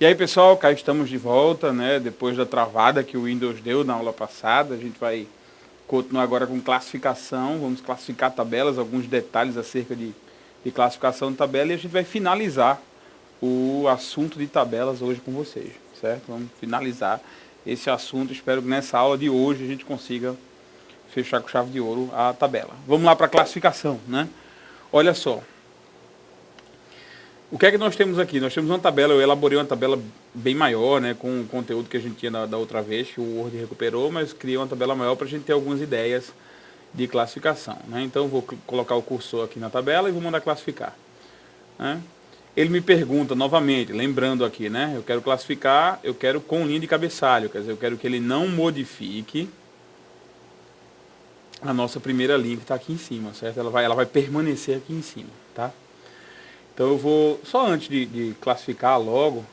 E aí, pessoal, cá estamos de volta, né? Depois da travada que o Windows deu na aula passada, a gente vai continuar agora com classificação. Vamos classificar tabelas, alguns detalhes acerca de classificação de tabela, e a gente vai finalizar o assunto de tabelas hoje com vocês, certo? Vamos finalizar esse assunto. Espero que nessa aula de hoje a gente consiga fechar com chave de ouro a tabela. Vamos lá para a classificação, né? Olha só. O que é que nós temos aqui? Nós temos uma tabela, eu elaborei uma tabela bem maior, né, com o conteúdo que a gente tinha da outra vez, que o Word recuperou, mas criei uma tabela maior para a gente ter algumas ideias de classificação, né? Então eu vou colocar o cursor aqui na tabela e vou mandar classificar, né? Ele me pergunta novamente, lembrando aqui, né, eu quero classificar, eu quero com linha de cabeçalho, quer dizer, eu quero que ele não modifique a nossa primeira linha que está aqui em cima, certo? Ela vai permanecer aqui em cima, tá? Então eu vou, só antes de classificar logo,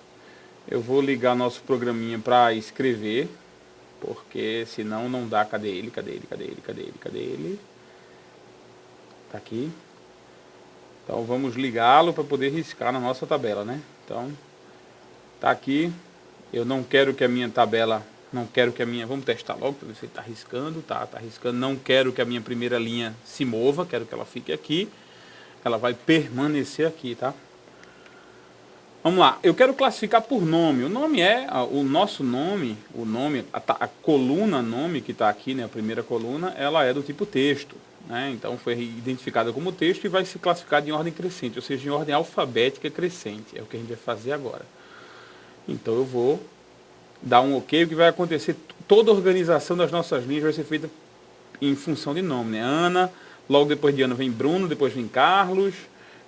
eu vou ligar nosso programinha para escrever, porque senão não dá. Cadê ele? Cadê ele? Cadê ele? Cadê ele? Cadê ele? Tá aqui. Então vamos ligá-lo para poder riscar na nossa tabela, né? Então, tá aqui. Eu não quero que a minha tabela, vamos testar logo para ver se ele está riscando. Tá riscando. Não quero que a minha primeira linha se mova, quero que ela fique aqui. Ela vai permanecer aqui, tá? Vamos lá, eu quero classificar por nome. O nome é, o nosso nome, a coluna nome que está aqui, né, a primeira coluna, ela é do tipo texto, né? Então foi identificada como texto e vai se classificar em ordem crescente, ou seja, em ordem alfabética crescente. É o que a gente vai fazer agora. Então eu vou dar um OK. O que vai acontecer, toda a organização das nossas linhas vai ser feita em função de nome, né? Ana, logo depois de Ana vem Bruno, depois vem Carlos,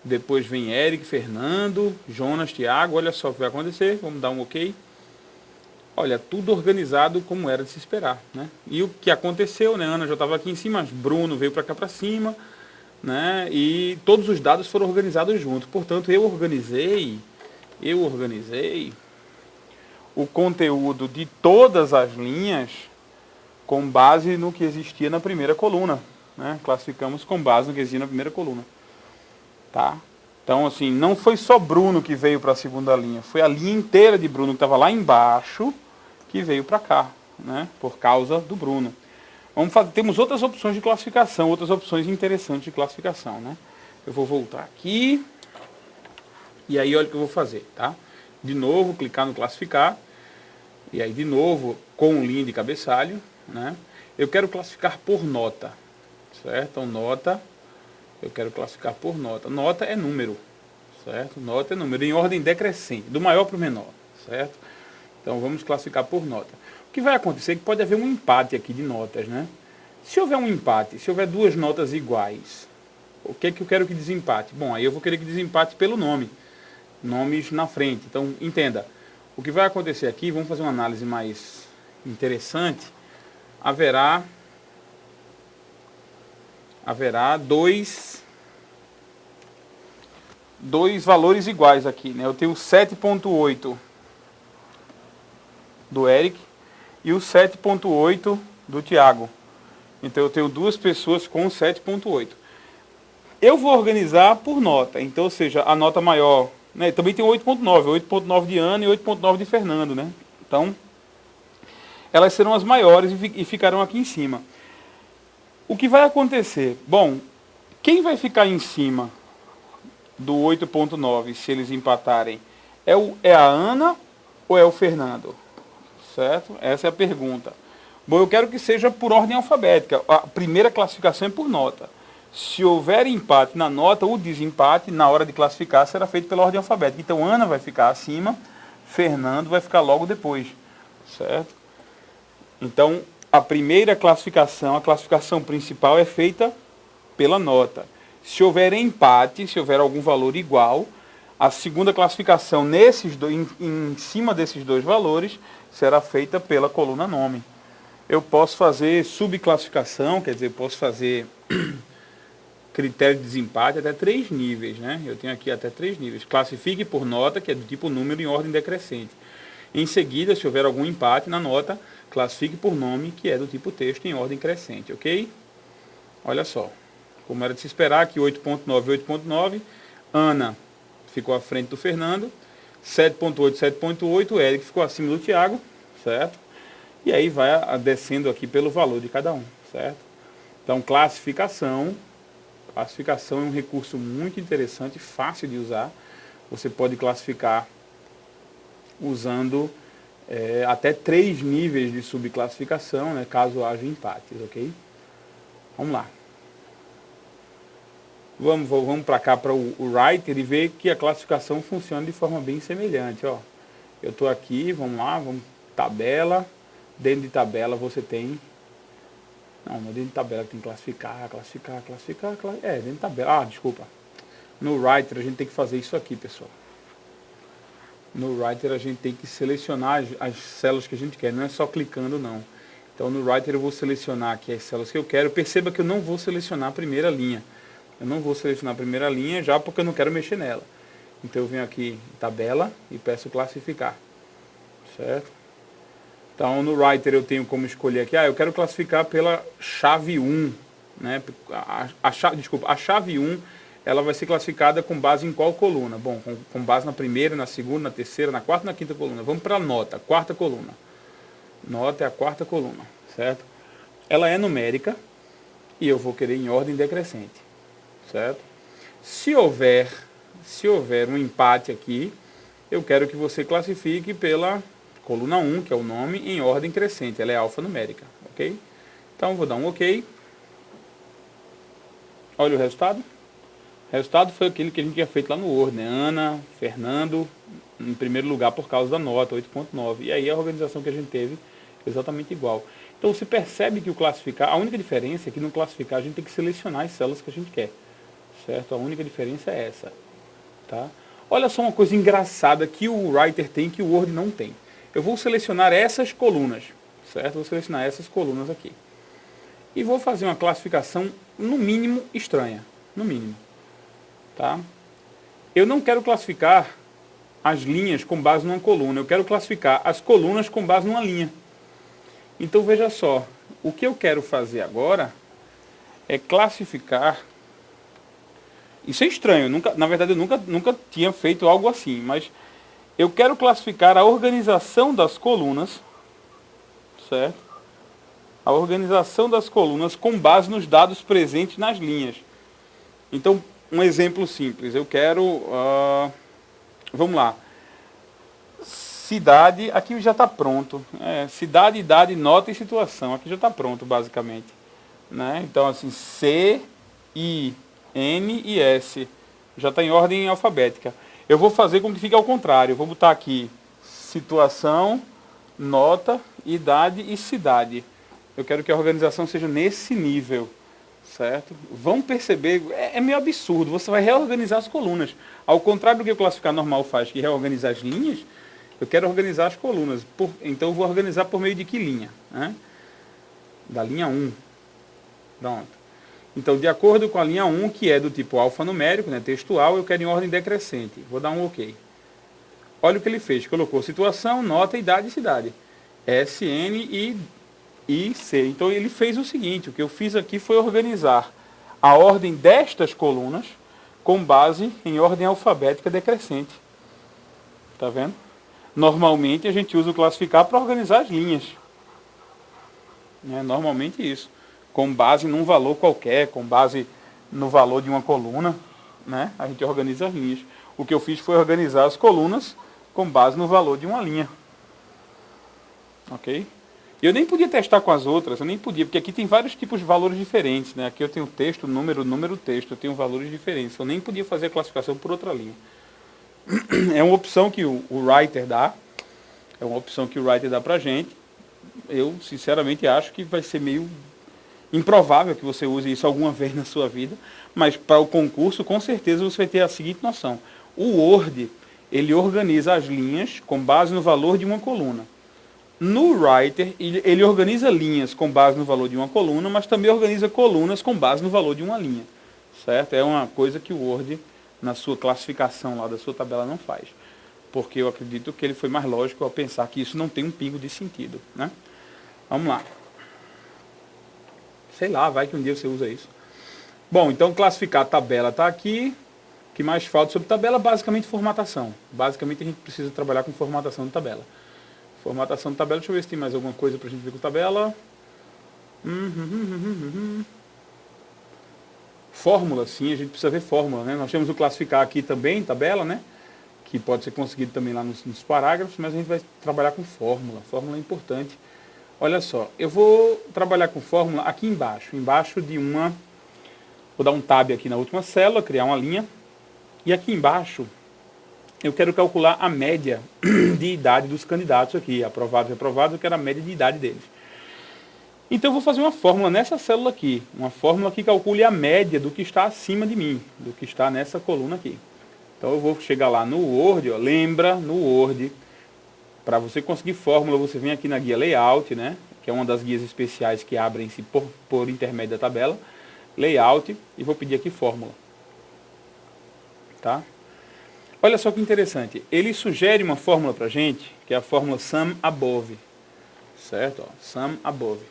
depois vem Eric, Fernando, Jonas, Tiago. Olha só o que vai acontecer, vamos dar um OK. Olha, tudo organizado como era de se esperar, né? E o que aconteceu, né? Ana já estava aqui em cima, mas Bruno veio para cá para cima, né? E todos os dados foram organizados juntos. Portanto, eu organizei o conteúdo de todas as linhas com base no que existia na primeira coluna, né? Classificamos com base no que existia na primeira coluna, tá? Então, assim, não foi só Bruno que veio para a segunda linha, foi a linha inteira de Bruno que estava lá embaixo que veio para cá, né? Por causa do Bruno. Temos outras opções de classificação, outras opções interessantes de classificação, né? Eu vou voltar aqui e aí olha o que eu vou fazer, tá? De novo, clicar no classificar e aí de novo com linha de cabeçalho, né? Eu quero classificar por nota, certo? Então, nota, eu quero classificar por nota. Nota é número, certo? Nota é número, em ordem decrescente, do maior para o menor, certo? Então, vamos classificar por nota. O que vai acontecer é que pode haver um empate aqui de notas, né? Se houver um empate, se houver duas notas iguais, o que é que eu quero que desempate? Bom, aí eu vou querer que desempate pelo nome, nomes na frente. Então, entenda, o que vai acontecer aqui, vamos fazer uma análise mais interessante. Haverá dois valores iguais aqui, né? Eu tenho 7.8 do Eric e o 7.8 do Tiago. Então eu tenho duas pessoas com 7.8. Eu vou organizar por nota, então, ou seja, a nota maior, né? Também tem 8.9 de Ana e 8.9 de Fernando, né? Então, elas serão as maiores e ficarão aqui em cima. O que vai acontecer? Bom, quem vai ficar em cima do 8.9 se eles empatarem? É a Ana ou é o Fernando? Certo? Essa é a pergunta. Bom, eu quero que seja por ordem alfabética. A primeira classificação é por nota. Se houver empate na nota, o desempate, na hora de classificar, será feito pela ordem alfabética. Então, Ana vai ficar acima, Fernando vai ficar logo depois. Certo? Então, a primeira classificação, a classificação principal é feita pela nota. Se houver empate, se houver algum valor igual, a segunda classificação em cima desses dois valores será feita pela coluna nome. Eu posso fazer subclassificação, quer dizer, posso fazer critério de desempate até 3 níveis, né? Eu tenho aqui até 3 níveis. Classifique por nota, que é do tipo número em ordem decrescente. Em seguida, se houver algum empate na nota, classifique por nome, que é do tipo texto em ordem crescente, ok? Olha só, como era de se esperar, aqui 8.9 e 8.9, Ana ficou à frente do Fernando, 7.8, 7.8, o Eric ficou acima do Thiago, certo? E aí vai descendo aqui pelo valor de cada um, certo? Então, classificação é um recurso muito interessante, fácil de usar. Você pode classificar usando até 3 níveis de subclassificação, né, caso haja empates, ok? Vamos lá. Vamos para cá, para o Writer, e ver que a classificação funciona de forma bem semelhante. Ó. Eu estou aqui, vamos lá, tabela. Dentro de tabela você tem... Não, dentro de tabela tem que classificar. Dentro de tabela. Desculpa. No Writer a gente tem que fazer isso aqui, pessoal. No Writer a gente tem que selecionar as células que a gente quer, não é só clicando, não. Então no Writer eu vou selecionar aqui as células que eu quero. Perceba que eu não vou selecionar a primeira linha. Eu não vou selecionar a primeira linha já porque eu não quero mexer nela. Então eu venho aqui em tabela e peço classificar. Certo? Então no Writer eu tenho como escolher aqui, eu quero classificar pela chave 1. Né? A chave 1 ela vai ser classificada com base em qual coluna? Bom, com base na primeira, na segunda, na terceira, na quarta e na quinta coluna. Vamos para a nota, quarta coluna. Nota é a quarta coluna, certo? Ela é numérica e eu vou querer em ordem decrescente. Certo? Se houver um empate aqui, eu quero que você classifique pela coluna 1, que é o nome, em ordem crescente. Ela é alfanumérica, ok? Então, vou dar um ok. Olha o resultado. O resultado foi aquele que a gente tinha feito lá no Word, né? Ana, Fernando, em primeiro lugar por causa da nota, 8.9. E aí a organização que a gente teve exatamente igual. Então, você percebe que o classificar, a única diferença é que no classificar a gente tem que selecionar as células que a gente quer. Certo? A única diferença é essa. Tá? Olha só uma coisa engraçada que o Writer tem que o Word não tem. Eu vou selecionar essas colunas. Certo? Vou selecionar essas colunas aqui. E vou fazer uma classificação, no mínimo, estranha. No mínimo. Tá? Eu não quero classificar as linhas com base numa coluna. Eu quero classificar as colunas com base numa linha. Então, veja só. O que eu quero fazer agora é classificar... Isso é estranho, na verdade eu nunca tinha feito algo assim, mas eu quero classificar a organização das colunas, certo? A organização das colunas com base nos dados presentes nas linhas. Então, um exemplo simples, eu quero, vamos lá, cidade, aqui já está pronto, cidade, idade, nota e situação, aqui já está pronto basicamente. Né? Então, assim, C, I... N e S. Já está em ordem alfabética. Eu vou fazer com que fique ao contrário. Eu vou botar aqui situação, nota, idade e cidade. Eu quero que a organização seja nesse nível. Certo? Vão perceber, é meio absurdo. Você vai reorganizar as colunas. Ao contrário do que o classificar normal faz, que reorganizar as linhas, eu quero organizar as colunas. Então eu vou organizar por meio de que linha? Né? Da linha 1. Pronto. Então, de acordo com a linha 1, que é do tipo alfanumérico, né, textual, eu quero em ordem decrescente. Vou dar um OK. Olha o que ele fez. Colocou situação, nota, idade e cidade. S, N e C. Então, ele fez o seguinte. O que eu fiz aqui foi organizar a ordem destas colunas com base em ordem alfabética decrescente. Tá vendo? Normalmente, a gente usa o classificar para organizar as linhas. Normalmente isso. Com base num valor qualquer, com base no valor de uma coluna, né? A gente organiza as linhas. O que eu fiz foi organizar as colunas com base no valor de uma linha. Ok? Eu nem podia testar com as outras, eu nem podia, porque aqui tem vários tipos de valores diferentes, né? Aqui eu tenho texto, número, texto, eu tenho valores diferentes. Eu nem podia fazer a classificação por outra linha. É uma opção que o Writer dá, pra gente. Eu, sinceramente, acho que vai ser meio... improvável que você use isso alguma vez na sua vida, mas para o concurso, com certeza, você vai ter a seguinte noção. O Word, ele organiza as linhas com base no valor de uma coluna. No Writer, ele organiza linhas com base no valor de uma coluna, mas também organiza colunas com base no valor de uma linha. Certo? É uma coisa que o Word, na sua classificação lá da sua tabela, não faz. Porque eu acredito que ele foi mais lógico ao pensar que isso não tem um pingo de sentido. Né? Vamos lá. Sei lá, vai que um dia você usa isso. Bom, então classificar a tabela está aqui. que mais falta sobre tabela? Basicamente formatação. Basicamente a gente precisa trabalhar com formatação de tabela. Formatação de tabela, deixa eu ver se tem mais alguma coisa para a gente ver com tabela. Fórmula, sim, a gente precisa ver fórmula, né? Nós temos o classificar aqui também, tabela, né? Que pode ser conseguido também lá nos parágrafos, mas a gente vai trabalhar com fórmula. Fórmula é importante. Olha só, eu vou trabalhar com fórmula aqui embaixo de uma... Vou dar um tab aqui na última célula, criar uma linha. E aqui embaixo, eu quero calcular a média de idade dos candidatos aqui, aprovados e reprovados, eu quero a média de idade deles. Então eu vou fazer uma fórmula nessa célula aqui, uma fórmula que calcule a média do que está acima de mim, do que está nessa coluna aqui. Então eu vou chegar lá no Word, ó, lembra, no Word, para você conseguir fórmula, você vem aqui na guia Layout, né, que é uma das guias especiais que abrem-se por intermédio da tabela, Layout, e vou pedir aqui fórmula. Tá? Olha só que interessante, ele sugere uma fórmula para a gente, que é a fórmula Sum Above, certo? Ó, Sum Above.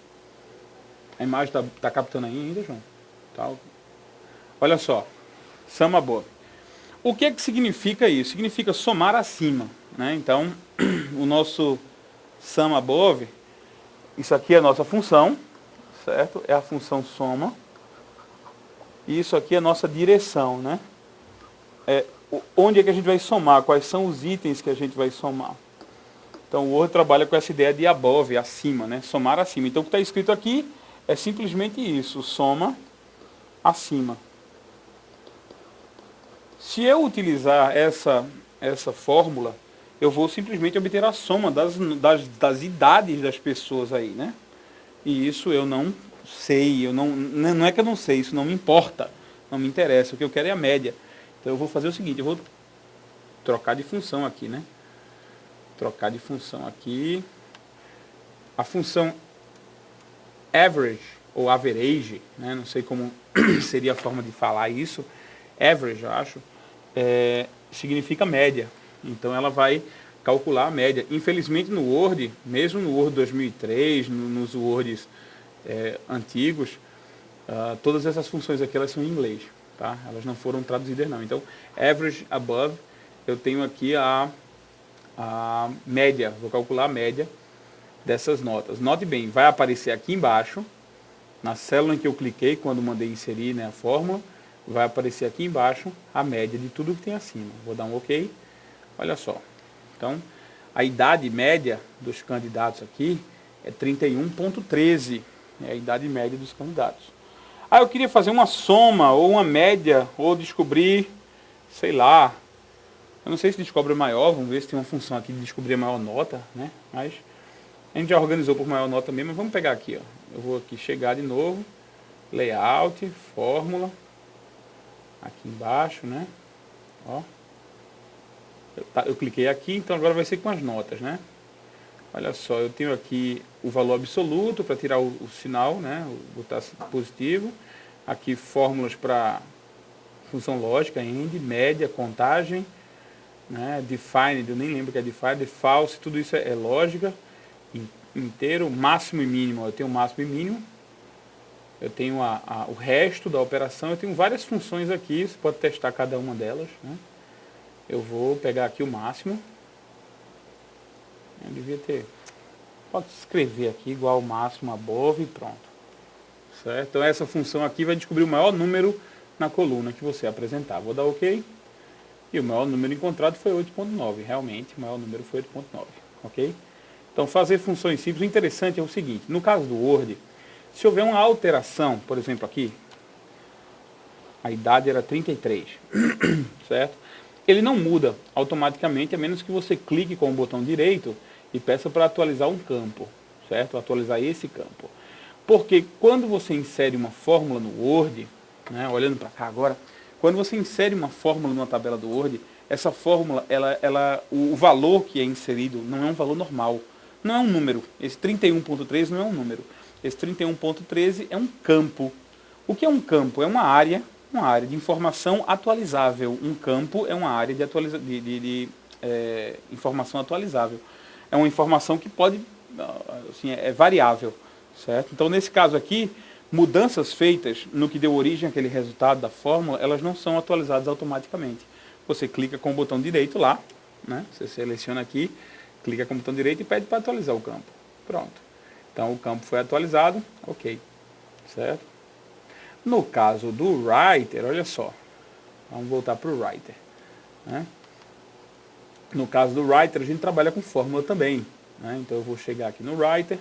A imagem está captando aí ainda, João? Tá. Olha só, Sum Above. O que é que significa isso? Significa somar acima, né? Então, o nosso Sum Above, isso aqui é a nossa função, certo? É a função soma. E isso aqui é a nossa direção, né? Onde é que a gente vai somar? Quais são os itens que a gente vai somar? Então, o Word trabalha com essa ideia de above, acima, né? Somar acima. Então, o que está escrito aqui é simplesmente isso, soma acima. Se eu utilizar essa fórmula, eu vou simplesmente obter a soma das idades das pessoas aí, né? E isso eu não sei, não é que eu não sei, isso não me importa, não me interessa, o que eu quero é a média. Então eu vou fazer o seguinte, eu vou trocar de função aqui, né? Trocar de função aqui. A função average, ou average, né? Não sei como seria a forma de falar isso. Average, eu acho, significa média. Então ela vai calcular a média. Infelizmente no Word, mesmo no Word 2003, nos Words antigos, todas essas funções aqui elas são em inglês. Tá? Elas não foram traduzidas não. Então, average above, eu tenho aqui a média, vou calcular a média dessas notas. Note bem, vai aparecer aqui embaixo, na célula em que eu cliquei quando mandei inserir, né, a fórmula, vai aparecer aqui embaixo a média de tudo que tem acima. Vou dar um OK. Olha só. Então, a idade média dos candidatos aqui é 31,13. É a idade média dos candidatos. Eu queria fazer uma soma, ou uma média, ou descobrir, sei lá, eu não sei se descobre maior, vamos ver se tem uma função aqui de descobrir a maior nota, né? Mas a gente já organizou por maior nota mesmo, mas vamos pegar aqui, ó. Eu vou aqui chegar de novo, Layout, Fórmula, aqui embaixo, né? Ó. Eu cliquei aqui, então agora vai ser com as notas, né? Olha só, eu tenho aqui o valor absoluto para tirar o sinal, né? Botar positivo. Aqui fórmulas para função lógica, end, média, contagem, né? Defined, eu nem lembro o que é defined, false, tudo isso é lógica. Inteiro, máximo e mínimo, eu tenho máximo e mínimo. Eu tenho o resto da operação, eu tenho várias funções aqui, você pode testar cada uma delas, né? Eu vou pegar aqui o máximo. Eu devia ter... Pode escrever aqui igual máximo above e pronto. Certo? Então essa função aqui vai descobrir o maior número na coluna que você apresentar. Vou dar OK. E o maior número encontrado foi 8,9. Realmente, o maior número foi 8,9. Ok? Então fazer funções simples. O interessante é o seguinte. No caso do Word, se houver uma alteração, por exemplo aqui, a idade era 33. Certo? Ele não muda automaticamente, a menos que você clique com o botão direito e peça para atualizar um campo, certo? Atualizar esse campo. Porque quando você insere uma fórmula no Word, né, olhando para cá agora, quando você insere uma fórmula numa tabela do Word, essa fórmula, o valor que é inserido não é um valor normal, não é um número. Esse 31,13 não é um número. Esse 31,13 é um campo. O que é um campo? É uma área de informação atualizável. Um campo é uma área de informação atualizável. É uma informação que pode, assim, é variável, certo? Então, nesse caso aqui, Mudanças feitas no que deu origem àquele resultado da fórmula, elas não são atualizadas automaticamente. Você clica com o botão direito lá, né? Você seleciona aqui, clica com o botão direito e pede para atualizar o campo. Pronto. Então o campo foi atualizado, ok. Certo? No caso do writer, olha só. Vamos voltar para o writer. Né? No caso do writer, a gente trabalha com fórmula também. Né? Então eu vou chegar aqui no writer,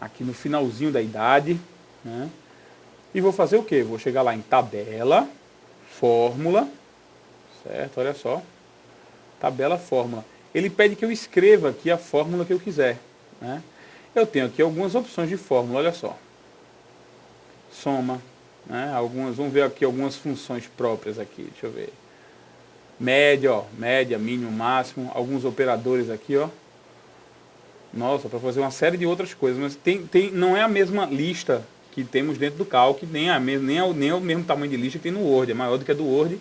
aqui no finalzinho da idade, né? E vou fazer o quê? Vou chegar lá em tabela, fórmula, certo? Olha só, tabela, fórmula. Ele pede que eu escreva aqui a fórmula que eu quiser. Né? Eu tenho aqui algumas opções de fórmula, olha só. Soma, né? Vamos ver aqui algumas funções próprias aqui, deixa eu ver. Média, ó, média, mínimo, máximo, alguns operadores aqui, ó. Nossa, para fazer uma série de outras coisas, mas não é a mesma lista que temos dentro do Calc, nem o mesmo tamanho de lista que tem no Word, é maior do que a do Word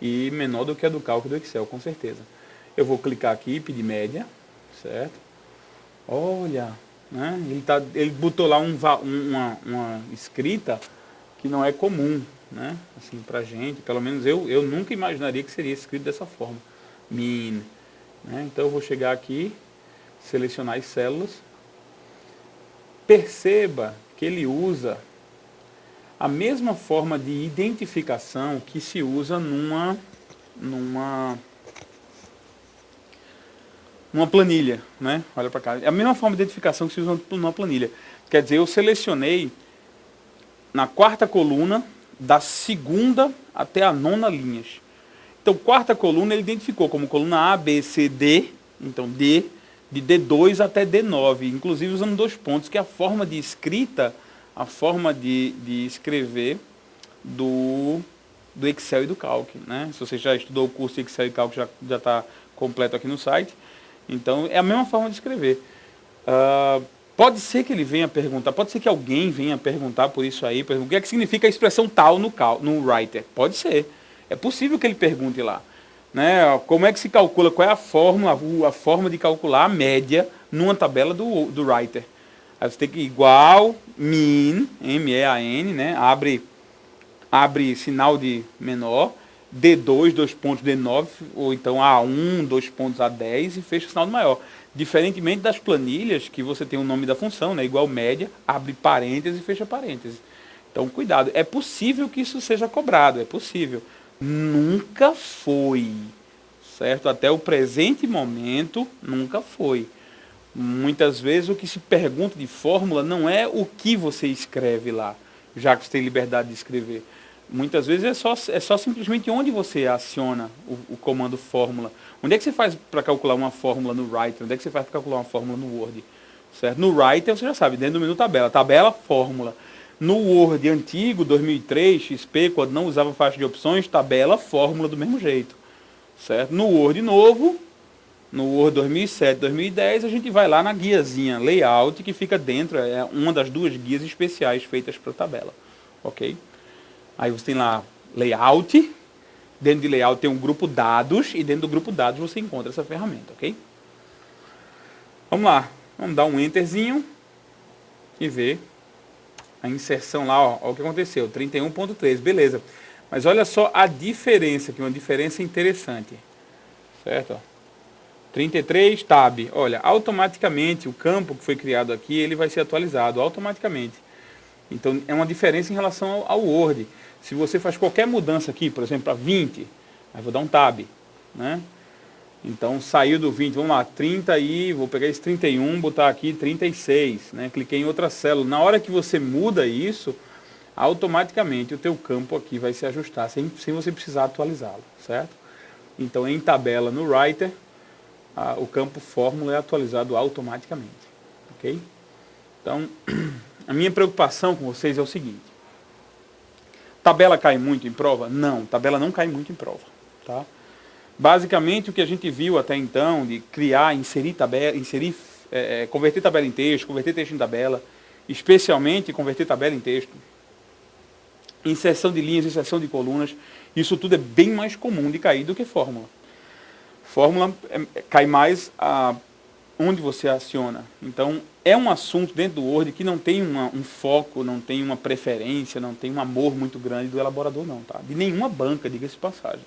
e menor do que a do Calc do Excel, com certeza. Eu vou clicar aqui e pedir média, certo? Olha, né? Ele botou lá uma escrita que não é comum, né? Assim, pra gente, pelo menos eu nunca imaginaria que seria escrito dessa forma. Min, né? Então eu vou chegar aqui, selecionar as células. Perceba que ele usa a mesma forma de identificação que se usa numa planilha, né? Olha para cá. É a mesma forma de identificação que se usa numa planilha. Quer dizer, eu selecionei na quarta coluna, da segunda até a nona linhas. Então, quarta coluna ele identificou como coluna A, B, C, D. Então, D, de D2 até D9. Inclusive usando 2 pontos, que é a forma de escrita, a forma de escrever do Excel e do Calc. Né? Se você já estudou o curso de Excel e Calc, já está completo aqui no site. Então, é a mesma forma de escrever. Pode ser que ele venha perguntar, pode ser que alguém venha perguntar por isso aí, por exemplo, o que é que significa a expressão tal no writer? Pode ser. É possível que ele pergunte lá. Né? Como é que se calcula, qual é a forma de calcular a média numa tabela do writer? Aí você tem que igual, min, M-E-A-N, né? abre sinal de menor, D2, 2 pontos, D9, ou então A1, 2 pontos, A10 e fecha o sinal do maior. Diferentemente das planilhas, que você tem o nome da função, né? Igual média, abre parênteses e fecha parênteses. Então, cuidado. É possível que isso seja cobrado, é possível. Nunca foi, certo? Até o presente momento, nunca foi. Muitas vezes o que se pergunta de fórmula não é o que você escreve lá, já que você tem liberdade de escrever. Muitas vezes é só simplesmente onde você aciona o comando fórmula. Onde é que você faz para calcular uma fórmula no Writer? Onde é que você faz para calcular uma fórmula no Word? Certo? No Writer você já sabe, dentro do menu tabela. Tabela, fórmula. No Word antigo, 2003, XP, quando não usava faixa de opções, tabela, fórmula do mesmo jeito. Certo? No Word novo, no Word 2007, 2010, a gente vai lá na guiazinha Layout, que fica dentro, é uma das 2 guias especiais feitas para a tabela. Ok? Aí você tem lá Layout, dentro de Layout tem um grupo Dados, e dentro do grupo Dados você encontra essa ferramenta, ok? Vamos lá, vamos dar um Enterzinho e ver a inserção lá, ó, ó o que aconteceu, 31.3, beleza. Mas olha só a diferença, que é uma diferença interessante, certo? Ó. 33, tab, olha, automaticamente o campo que foi criado aqui, ele vai ser atualizado automaticamente. Então é uma diferença em relação ao Word. Se você faz qualquer mudança aqui, por exemplo, para 20, aí vou dar um tab, né? Então saiu do 20, vamos lá, 30 e vou pegar esse 31, botar aqui 36, né? Cliquei em outra célula. Na hora que você muda isso, automaticamente o teu campo aqui vai se ajustar, sem você precisar atualizá-lo, certo? Então em tabela no Writer, o campo fórmula é atualizado automaticamente, ok? Então, a minha preocupação com vocês é o seguinte: tabela cai muito em prova? Não, tabela não cai muito em prova, tá? Basicamente, o que a gente viu até então, de criar, inserir tabela, converter tabela em texto, converter texto em tabela, especialmente converter tabela em texto, inserção de linhas, inserção de colunas, isso tudo é bem mais comum de cair do que fórmula. Fórmula cai mais onde você aciona. Então, é um assunto dentro do Word que não tem um foco, não tem uma preferência, não tem um amor muito grande do elaborador não, tá? De nenhuma banca, diga-se de passagem.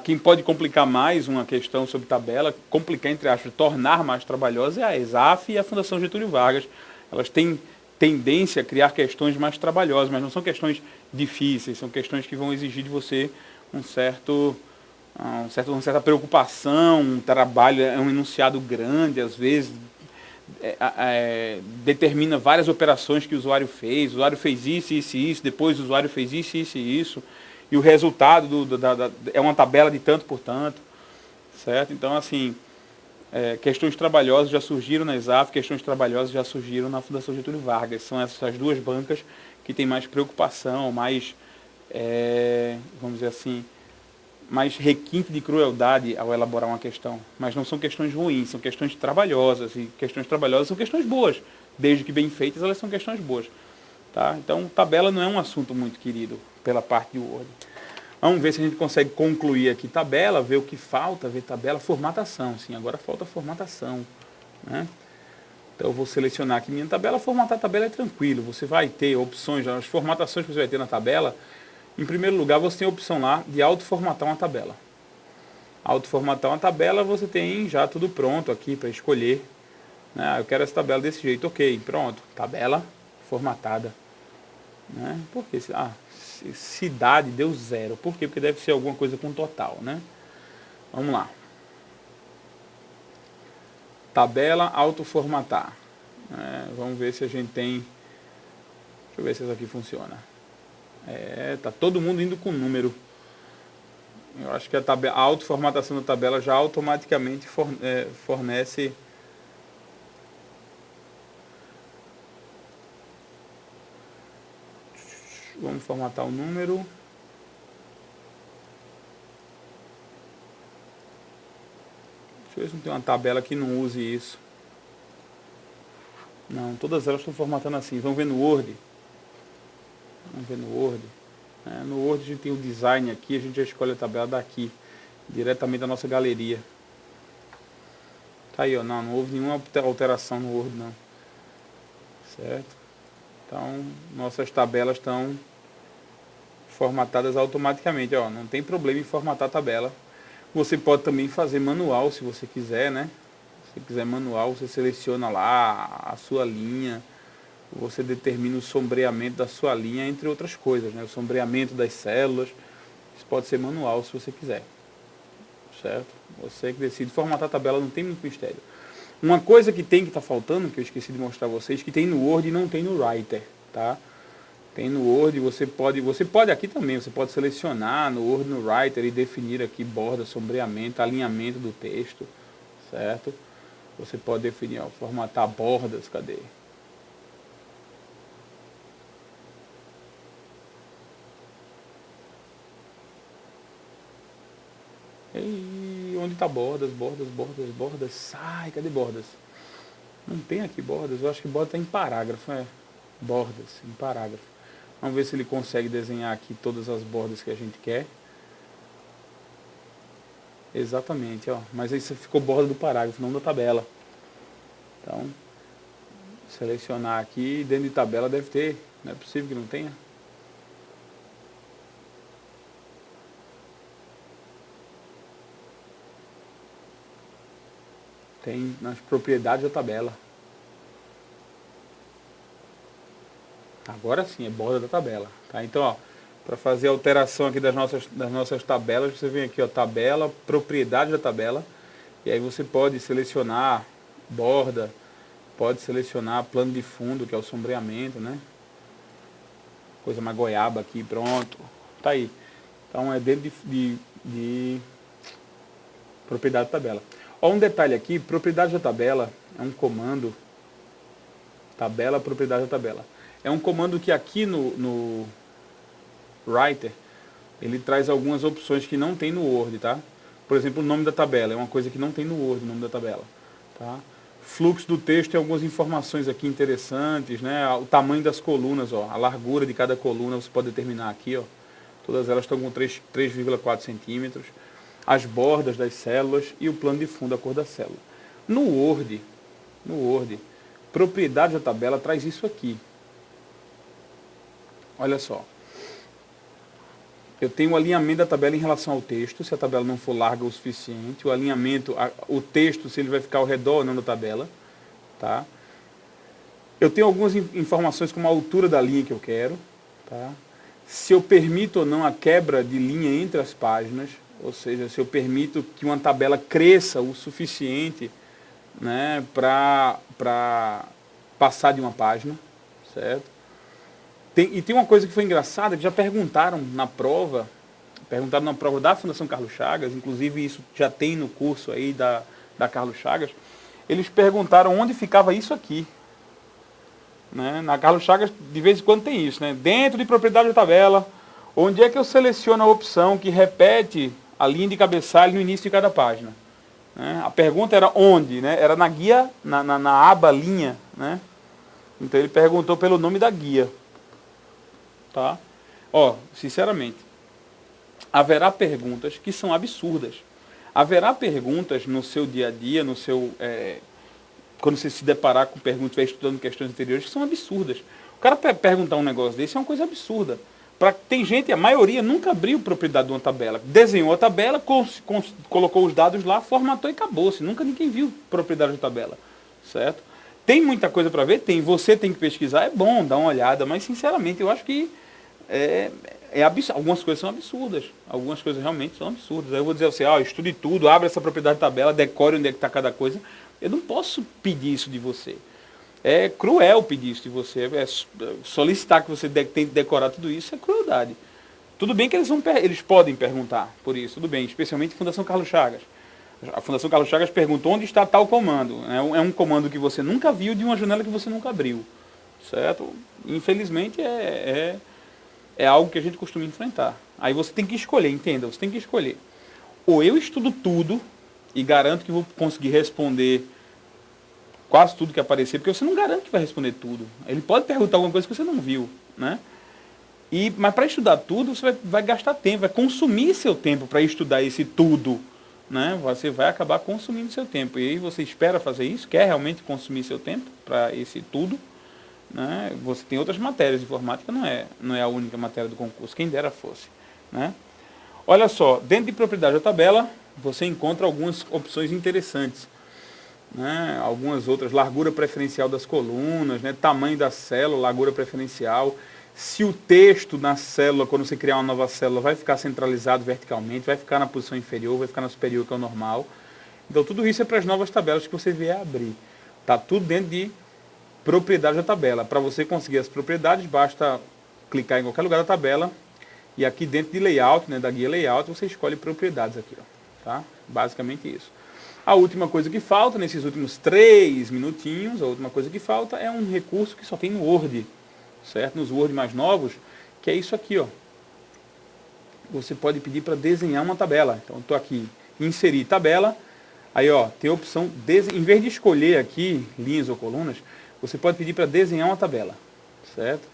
Quem pode complicar mais uma questão sobre tabela, complicar entre aspas, tornar mais trabalhosa é a ESAF e a Fundação Getúlio Vargas. Elas têm tendência a criar questões mais trabalhosas, mas não são questões difíceis, são questões que vão exigir de você uma certa preocupação, um trabalho, um enunciado grande, às vezes, determina várias operações que o usuário fez isso, isso e isso, depois o usuário fez isso, isso e isso, e o resultado é uma tabela de tanto por tanto, certo? Então, assim, questões trabalhosas já surgiram na ESAF, questões trabalhosas já surgiram na Fundação Getúlio Vargas. São essas duas bancas que têm mais preocupação, mais, vamos dizer assim, mais requinte de crueldade ao elaborar uma questão. Mas não são questões ruins, são questões trabalhosas. E questões trabalhosas são questões boas. Desde que bem feitas, elas são questões boas. Tá? Então, tabela não é um assunto muito querido pela parte de Word. Vamos ver se a gente consegue concluir aqui tabela, ver o que falta, ver tabela, formatação. Sim, agora falta formatação. Né? Então, eu vou selecionar aqui minha tabela. Formatar a tabela é tranquilo. Você vai ter opções, as formatações que você vai ter na tabela. Em primeiro lugar, você tem a opção lá de autoformatar uma tabela. Autoformatar uma tabela, você tem já tudo pronto aqui para escolher. Né? Eu quero essa tabela desse jeito. Ok, pronto. Tabela formatada. Né? Por quê? Cidade deu 0. Por quê? Porque deve ser alguma coisa com total. Né? Vamos lá. Tabela autoformatar. Vamos ver se a gente tem... Deixa eu ver se isso aqui funciona. Tá todo mundo indo com número. Eu acho que a autoformatação da tabela já automaticamente fornece... Vamos formatar o número. Deixa eu ver se não tem uma tabela que não use isso. Não, todas elas estão formatando assim. Vamos ver no Word. Vamos ver no Word. No Word a gente tem o design aqui, a gente já escolhe a tabela daqui, diretamente da nossa galeria. Tá aí, ó, não houve nenhuma alteração no Word, não. Certo? Então, nossas tabelas estão formatadas automaticamente, ó, não tem problema em formatar a tabela. Você pode também fazer manual, se você quiser, né? Se você quiser manual, você seleciona lá a sua linha, você determina o sombreamento da sua linha, entre outras coisas, né? O sombreamento das células, isso pode ser manual se você quiser, certo? Você que decide. Formatar a tabela não tem muito mistério. Uma coisa que tem que estar faltando, que eu esqueci de mostrar a vocês, que tem no Word e não tem no Writer, tá? Tem no Word, você pode aqui também, você pode selecionar no Word, no Writer e definir aqui borda, sombreamento, alinhamento do texto, certo? Você pode definir, ó, formatar bordas, cadê? E onde está bordas? Sai, cadê bordas? Não tem aqui bordas, eu acho que borda está em parágrafo, bordas, em parágrafo. Vamos ver se ele consegue desenhar aqui todas as bordas que a gente quer. Exatamente, ó. Mas aí ficou borda do parágrafo, não da tabela. Então, selecionar aqui, dentro de tabela deve ter, não é possível que não tenha. Tem nas propriedades da tabela. Agora sim, é borda da tabela. Tá? Então, ó, para fazer a alteração aqui das nossas tabelas, você vem aqui, ó, tabela, propriedade da tabela. E aí você pode selecionar borda, pode selecionar plano de fundo, que é o sombreamento, né? Coisa mais goiaba aqui, pronto. Tá aí. Então é dentro de propriedade da tabela. Ó, um detalhe aqui, propriedade da tabela é um comando, tabela, propriedade da tabela. É um comando que aqui no Writer, ele traz algumas opções que não tem no Word, tá? Por exemplo, o nome da tabela, é uma coisa que não tem no Word, o nome da tabela, tá? Fluxo do texto tem algumas informações aqui interessantes, né? O tamanho das colunas, ó, a largura de cada coluna você pode determinar aqui, ó. Todas elas estão com 3,4 centímetros. As bordas das células e o plano de fundo, a cor da célula. No Word, no Word. Propriedade da tabela traz isso aqui. Olha só. Eu tenho o alinhamento da tabela em relação ao texto, se a tabela não for larga o suficiente, o alinhamento, o texto, se ele vai ficar ao redor ou não da tabela, tá? Eu tenho algumas informações como a altura da linha que eu quero, tá? Se eu permito ou não a quebra de linha entre as páginas, ou seja, se eu permito que uma tabela cresça o suficiente, né, para passar de uma página, certo? E tem uma coisa que foi engraçada, que já perguntaram na prova da Fundação Carlos Chagas, inclusive isso já tem no curso aí da Carlos Chagas, eles perguntaram onde ficava isso aqui. Né? Na Carlos Chagas, de vez em quando tem isso, né? Dentro de propriedade da tabela, onde é que eu seleciono a opção que repete a linha de cabeçalho no início de cada página? Né? A pergunta era onde, né? Era na guia, na aba linha, né? Então ele perguntou pelo nome da guia. Tá? Ó, sinceramente, haverá perguntas que são absurdas. Haverá perguntas no seu dia a dia, no seu quando você se deparar com perguntas, estiver estudando questões anteriores, que são absurdas. O cara perguntar um negócio desse é uma coisa absurda. Tem gente, a maioria nunca abriu propriedade de uma tabela. Desenhou a tabela, colocou os dados lá, formatou e acabou-se. Nunca ninguém viu propriedade de tabela. Certo? Tem muita coisa para ver? Tem. Você tem que pesquisar, é bom dar uma olhada, mas sinceramente eu acho que algumas coisas são absurdas. Algumas coisas realmente são absurdas. Aí eu vou dizer assim, estude tudo, abre essa propriedade de tabela, decore onde é que está cada coisa. Eu não posso pedir isso de você. É cruel pedir isso de você. Solicitar que você tente decorar tudo isso é crueldade. Tudo bem que eles podem perguntar por isso, tudo bem, especialmente a Fundação Carlos Chagas. A Fundação Carlos Chagas perguntou onde está tal comando. É um comando que você nunca viu de uma janela que você nunca abriu. Certo? Infelizmente é algo que a gente costuma enfrentar. Aí você tem que escolher, entenda, você tem que escolher. Ou eu estudo tudo e garanto que vou conseguir responder quase tudo que aparecer, porque você não garante que vai responder tudo. Ele pode perguntar alguma coisa que você não viu, né? Mas para estudar tudo, você vai gastar tempo, vai consumir seu tempo para estudar esse tudo, né? Você vai acabar consumindo seu tempo. E aí você espera fazer isso? Quer realmente consumir seu tempo para esse tudo? Né? Você tem outras matérias, informática não é a única matéria do concurso, quem dera fosse. Né? Olha só, dentro de propriedade da tabela, você encontra algumas opções interessantes. Né? Algumas outras, largura preferencial das colunas, né? Tamanho da célula, largura preferencial, se o texto na célula, quando você criar uma nova célula, vai ficar centralizado verticalmente, vai ficar na posição inferior, vai ficar na superior, que é o normal. Então tudo isso é para as novas tabelas que você vier abrir. Está tudo dentro de propriedade da tabela. Para você conseguir as propriedades, basta clicar em qualquer lugar da tabela e aqui dentro de layout, né, da guia layout, você escolhe propriedades aqui. Ó, tá? Basicamente isso. A última coisa que falta, nesses últimos 3 minutinhos, a última coisa que falta é um recurso que só tem no Word, certo? Nos Word mais novos, que é isso aqui, ó. Você pode pedir para desenhar uma tabela. Então, eu estou aqui, inserir tabela, aí ó, tem a opção, em vez de escolher aqui linhas ou colunas, você pode pedir para desenhar uma tabela, certo?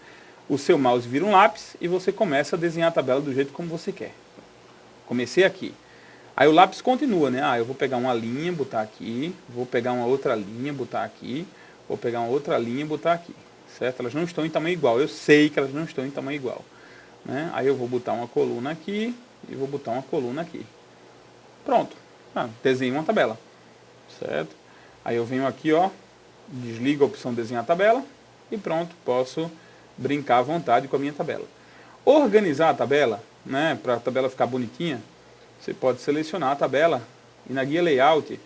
O seu mouse vira um lápis e você começa a desenhar a tabela do jeito como você quer. Comecei aqui. Aí o lápis continua, né? Eu vou pegar uma linha, botar aqui, vou pegar uma outra linha, botar aqui, vou pegar uma outra linha, botar aqui, certo? Elas não estão em tamanho igual, eu sei que elas não estão em tamanho igual. Né? Aí eu vou botar uma coluna aqui e vou botar uma coluna aqui. Pronto. Desenho uma tabela, certo? Aí eu venho aqui, ó, desligo a opção desenhar tabela e pronto, posso brincar à vontade com a minha tabela. Organizar a tabela, né, para a tabela ficar bonitinha, você pode selecionar a tabela e na guia layout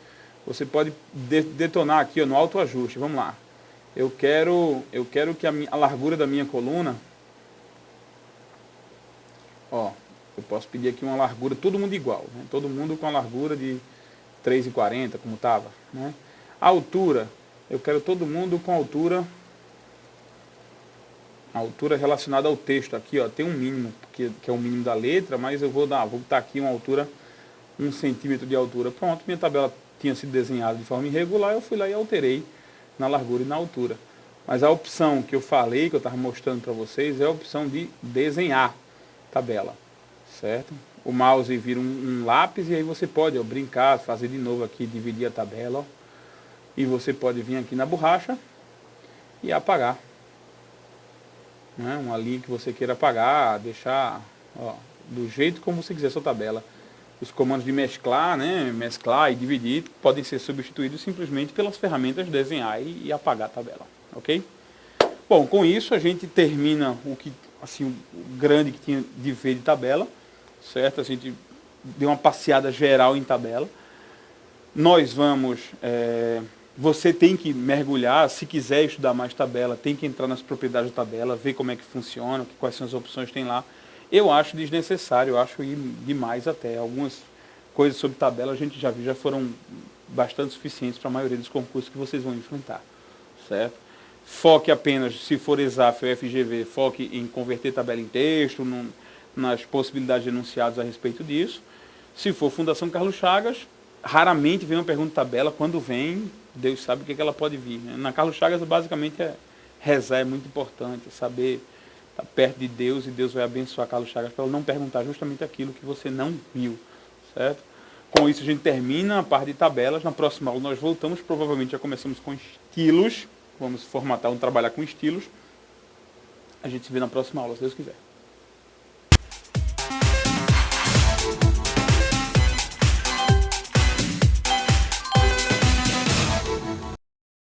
você pode detonar aqui, ó, no autoajuste. Vamos lá. Eu quero que a largura da minha coluna, ó, eu posso pedir aqui uma largura, todo mundo igual, né? Todo mundo com a largura de 3,40, como estava. Né? A altura, eu quero todo mundo com a altura relacionada ao texto. Aqui, ó, tem um mínimo, que é o mínimo da letra, mas eu vou botar aqui uma altura, 1 centímetro de altura. Pronto, minha tabela tinha sido desenhada de forma irregular, eu fui lá e alterei na largura e na altura. Mas a opção que eu falei, que eu estava mostrando para vocês, é a opção de desenhar tabela, certo? O mouse vira um lápis e aí você pode, ó, brincar, fazer de novo aqui, dividir a tabela, ó. E você pode vir aqui na borracha e apagar. Né? Uma linha que você queira apagar, deixar do jeito como você quiser a sua tabela. Os comandos de mesclar, né? Mesclar e dividir podem ser substituídos simplesmente pelas ferramentas de desenhar e apagar a tabela. Ok? Bom, com isso a gente termina o que assim, o grande que tinha de ver de tabela, certo? A gente deu uma passeada geral em tabela. Nós vamos, você tem que mergulhar, se quiser estudar mais tabela, tem que entrar nas propriedades da tabela, ver como é que funciona, quais são as opções que tem lá. Eu acho desnecessário, eu acho demais até. Algumas coisas sobre tabela a gente já viu, já foram bastante suficientes para a maioria dos concursos que vocês vão enfrentar, certo? Foque apenas, se for EXAF ou FGV, foque em converter tabela em texto, nas possibilidades de enunciados a respeito disso. Se for Fundação Carlos Chagas, raramente vem uma pergunta de tabela, quando vem, Deus sabe o que ela pode vir. Né? Na Carlos Chagas, basicamente, rezar é muito importante, saber estar perto de Deus, e Deus vai abençoar Carlos Chagas para ela não perguntar justamente aquilo que você não viu, certo? Com isso a gente termina a parte de tabelas. Na próxima aula nós voltamos, provavelmente já começamos com estilos. Vamos formatar, vamos trabalhar com estilos. A gente se vê na próxima aula, se Deus quiser.